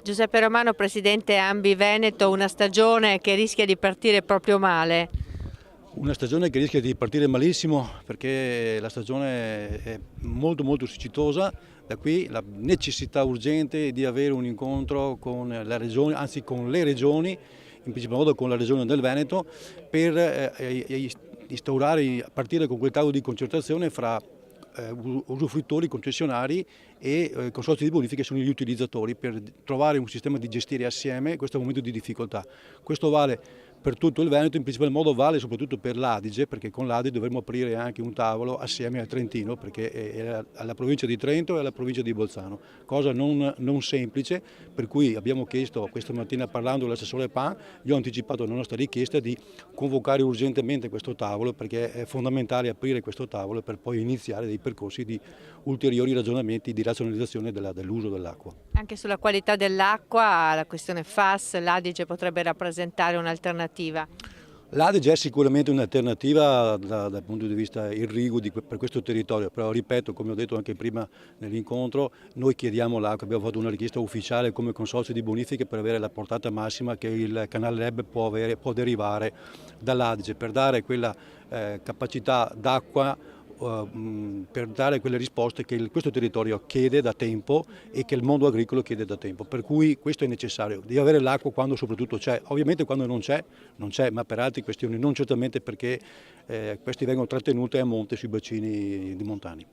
Giuseppe Romano, presidente Ambi Veneto, una stagione che rischia di partire proprio male. Una stagione che rischia di partire malissimo perché la stagione è molto siccitosa, da qui la necessità urgente di avere un incontro con la regione, anzi con le regioni, in principal modo con la regione del Veneto, per instaurare, a partire con quel tavolo di concertazione fra usufruttori, concessionari e consorzi di bonifica che sono gli utilizzatori, per trovare un sistema di gestire assieme questo momento di difficoltà. Questo vale per tutto il Veneto, in principal modo vale soprattutto per l'Adige, perché con l'Adige dovremo aprire anche un tavolo assieme al Trentino, perché è alla provincia di Trento e alla provincia di Bolzano, cosa non semplice, per cui abbiamo chiesto questa mattina, parlando con l'assessore Pan, gli ho anticipato la nostra richiesta di convocare urgentemente questo tavolo, perché è fondamentale aprire questo tavolo per poi iniziare dei percorsi di ulteriori ragionamenti di razionalizzazione dell'uso dell'acqua. Anche sulla qualità dell'acqua, la questione FAS, l'Adige potrebbe rappresentare un'alternativa. L'Adige è sicuramente un'alternativa dal punto di vista irriguo per questo territorio, però ripeto, come ho detto anche prima nell'incontro, noi chiediamo l'acqua, abbiamo fatto una richiesta ufficiale come consorzio di bonifiche per avere la portata massima che il canale Leb può derivare dall'Adige, per dare quella capacità d'acqua, per dare quelle risposte che questo territorio chiede da tempo e che il mondo agricolo chiede da tempo. Per cui questo è necessario, di avere l'acqua quando soprattutto c'è. Ovviamente quando non c'è, ma per altre questioni, non certamente perché questi vengono trattenuti a monte sui bacini di montani.